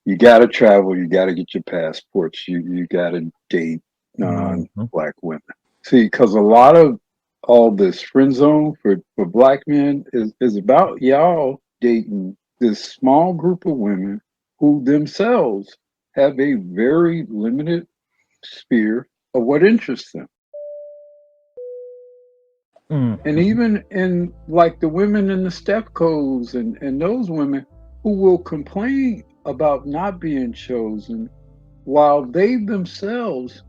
You got to travel. You got to get your passports. You got to date non-black women. See, because a lot of all this friend zone for black men is about y'all dating this small group of women who themselves have a very limited sphere of what interests them. And even in like the women in the Stepcos and those women who will complain about not being chosen while they themselves,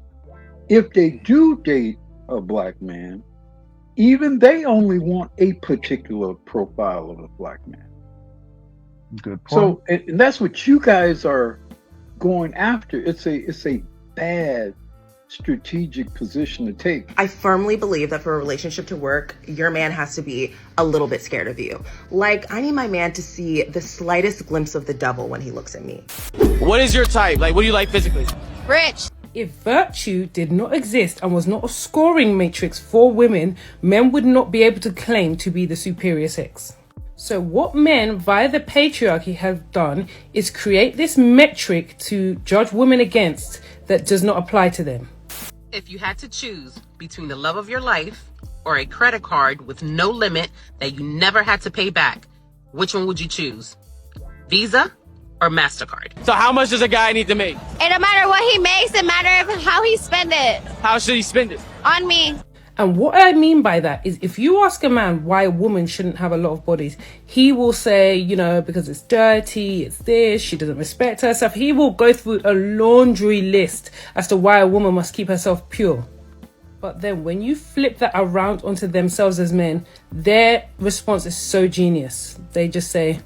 if they do date a black man, even they only want a particular profile of a black man. Good point. So and that's what you guys are going after. It's a bad strategic position to take. I firmly believe that for a relationship to work, your man has to be a little bit scared of you. Like, I need my man to see the slightest glimpse of the devil when he looks at me. What is your type? Like, what do you like physically? Rich. If virtue did not exist and was not a scoring matrix for women, men would not be able to claim to be the superior sex. So what men via the patriarchy have done is create this metric to judge women against that does not apply to them. If you had to choose between the love of your life or a credit card with no limit that you never had to pay back, which one would you choose? Visa or MasterCard? So how much does a guy need to make? It don't matter what he makes, it matters how he spend it. How should he spend it? On me. And what I mean by that is if you ask a man why a woman shouldn't have a lot of bodies, he will say, because it's dirty, it's this, she doesn't respect herself. He will go through a laundry list as to why a woman must keep herself pure. But then when you flip that around onto themselves as men, their response is so genius. They just say,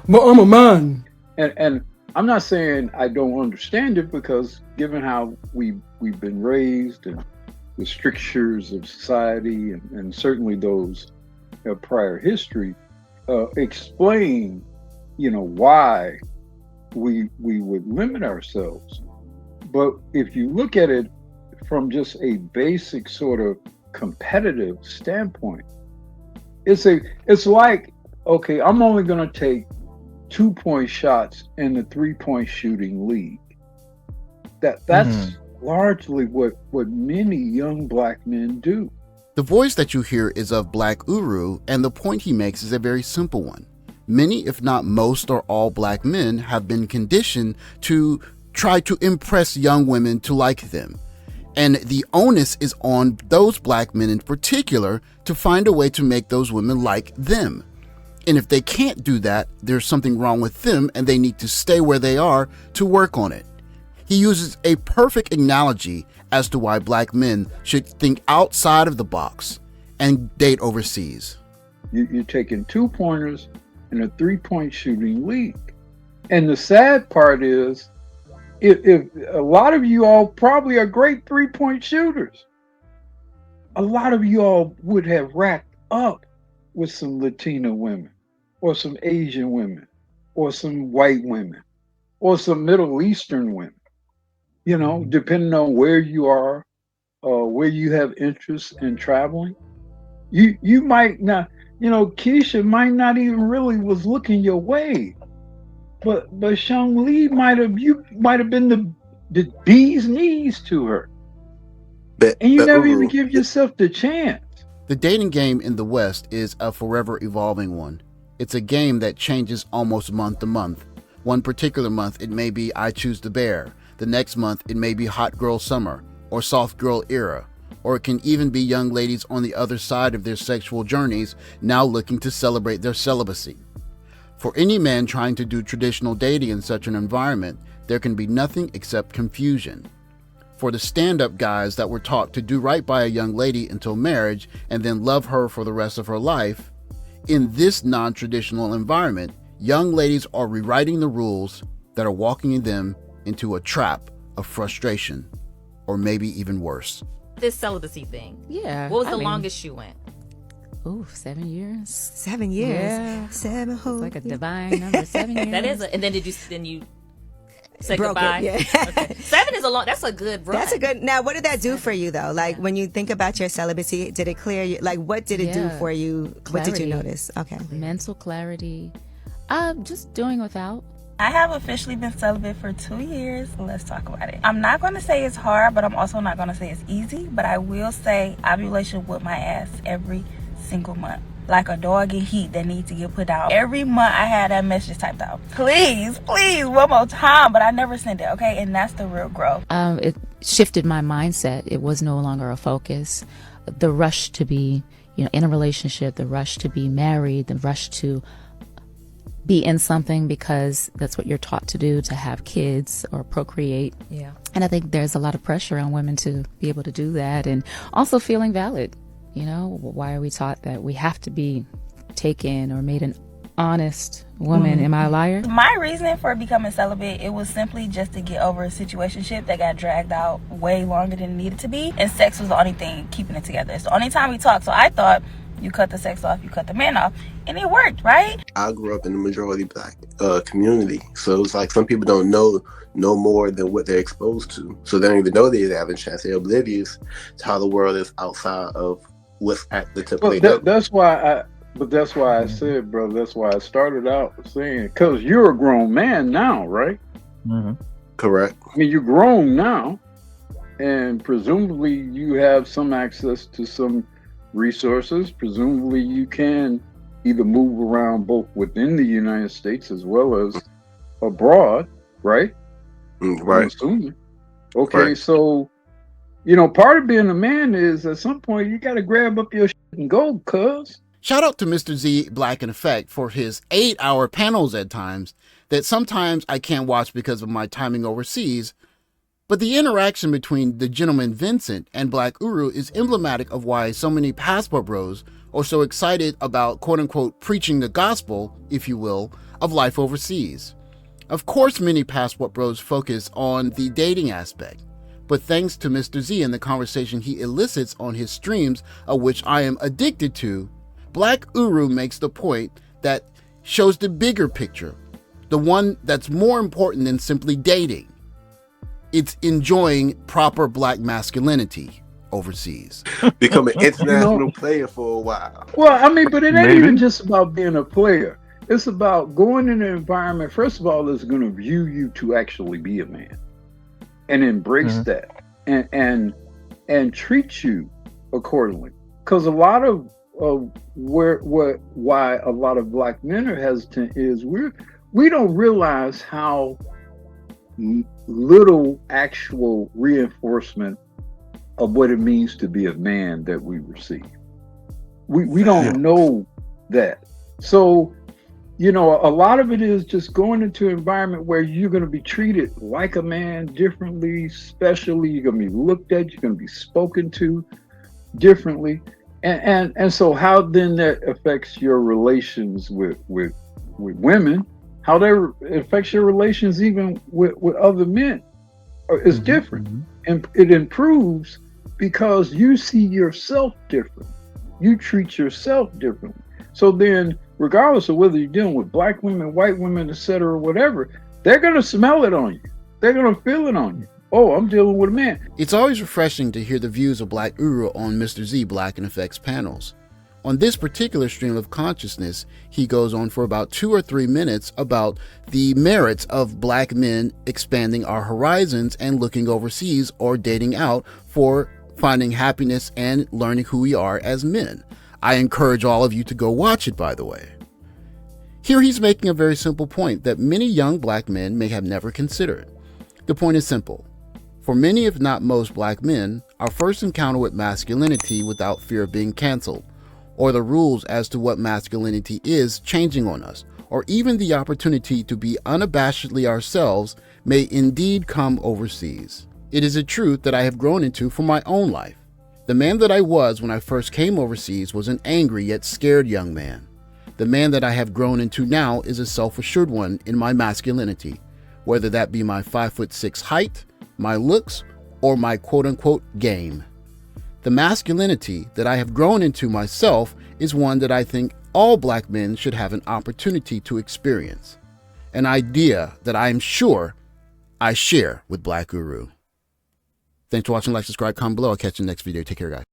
but I'm a man. And I'm not saying I don't understand it, because given how we've been raised and the strictures of society and certainly those prior history explain, why we would limit ourselves. But if you look at it from just a basic sort of competitive standpoint, it's like, okay, I'm only going to take 2-point shots in the 3-point shooting league. That's largely what many young black men do. The voice that you hear is of Black Uru, and the point he makes is a very simple one. Many, if not most or all black men have been conditioned to try to impress young women to like them. And the onus is on those black men in particular to find a way to make those women like them. And if they can't do that, there's something wrong with them and they need to stay where they are to work on it. He uses a perfect analogy as to why black men should think outside of the box and date overseas. You're taking 2-pointers in a 3-point shooting league. And the sad part is, if a lot of you all probably are great 3-point shooters, a lot of you all would have racked up with some Latina women or some Asian women or some white women or some Middle Eastern women. Depending on where you are, where you have interest in traveling, you might not, Keisha might not even really was looking your way, but Shang Li might have been the bee's knees to her, and you never even give yourself the chance. The dating game in the West is a forever evolving one. It's a game that changes almost month to month. One particular month it may be I Choose the Bear. The next month, it may be hot girl summer or soft girl era, or it can even be young ladies on the other side of their sexual journeys now looking to celebrate their celibacy. For any man trying to do traditional dating in such an environment, there can be nothing except confusion. For the stand-up guys that were taught to do right by a young lady until marriage and then love her for the rest of her life, in this non-traditional environment, young ladies are rewriting the rules that are walking them into a trap of frustration, or maybe even worse. This celibacy thing. Yeah. What was the longest you went? Ooh, 7 years. 7 years. Yeah. 7 whole. It's like a divine number. 7 years. That is, and then you say Broke goodbye? It, yeah. Okay. 7 is that's a good run. That's a good. Now, what did that do for you though? Like when you think about your celibacy, did it clear you? Like what did it do for you? Clarity. What did you notice? Okay. Mental clarity. Just doing without. I have officially been celibate for 2 years. Let's talk about it. I'm not going to say it's hard, but I'm also not going to say it's easy. But I will say ovulation whipped my ass every single month. Like a dog in heat that needs to get put out. Every month I had that message typed out. Please, please, one more time. But I never sent it, okay? And that's the real growth. It shifted my mindset. It was no longer a focus. The rush to be, in a relationship, the rush to be married, the rush to be in something because that's what you're taught to do, to have kids or procreate. Yeah. And I think there's a lot of pressure on women to be able to do that, and also feeling valid. Why are we taught that we have to be taken or made an honest woman? Am I a liar? My reason for becoming celibate, it was simply just to get over a situationship that got dragged out way longer than it needed to be, and sex was the only thing keeping it together. It's the only time we talked. So I thought, you cut the sex off, you cut the man off, and it worked, right? I grew up in the majority Black community, so it's like some people don't know more than what they're exposed to, so they don't even know they're having a chance. They're oblivious to how the world is outside of what's at the tip of their nose. That's why I said, bro. That's why I started out saying, because you're a grown man now, right? Mm-hmm. Correct. I mean, you're grown now, and presumably you have some access to some resources. Presumably you can either move around both within the United States as well as abroad, right? Right. I'm assuming. Okay, Right. so part of being a man is at some point you got to grab up your shit and go, cuz. Shout out to MrZBlackneffect for his 8-hour panels at times that sometimes I can't watch because of my timing overseas. But the interaction between the gentleman Vincent and Black Uru is emblematic of why so many passport bros are so excited about quote-unquote preaching the gospel, if you will, of life overseas. Of course, many passport bros focus on the dating aspect, but thanks to Mr. Z and the conversation he elicits on his streams, of which I am addicted to, Black Uru makes the point that shows the bigger picture, the one that's more important than simply dating. It's enjoying proper Black masculinity overseas. Become an international player for a while. Well, I mean, but it ain't even just about being a player. It's about going in an environment, first of all, that's going to view you to actually be a man and embrace that and treat you accordingly. Because a lot of why a lot of Black men are hesitant is we don't realize how little actual reinforcement of what it means to be a man that we receive. We don't know that. So, a lot of it is just going into an environment where you're going to be treated like a man differently, specially. You're going to be looked at, you're going to be spoken to differently. And so how then that affects your relations with women, how that affects your relations even with other men is different. And it improves because you see yourself different. You treat yourself differently. So then, regardless of whether you're dealing with Black women, white women, etc., whatever, they're going to smell it on you. They're going to feel it on you. Oh, I'm dealing with a man. It's always refreshing to hear the views of Black Uru on MrZBlackneffect's panels. On this particular stream of consciousness, he goes on for about 2 or 3 minutes about the merits of Black men expanding our horizons and looking overseas or dating out for finding happiness and learning who we are as men. I encourage all of you to go watch it, by the way. Here he's making a very simple point that many young Black men may have never considered. The point is simple. For many, if not most Black men, our first encounter with masculinity without fear of being canceled, or the rules as to what masculinity is changing on us, or even the opportunity to be unabashedly ourselves may indeed come overseas. It is a truth that I have grown into for my own life. The man that I was when I first came overseas was an angry yet scared young man. The man that I have grown into now is a self-assured one in my masculinity, whether that be my 5'6" height, my looks, or my quote-unquote game. The masculinity that I have grown into myself is one that I think all Black men should have an opportunity to experience. An idea that I am sure I share with Black Uru. Thanks for watching. Like, subscribe, comment below. I'll catch you in the next video. Take care, guys.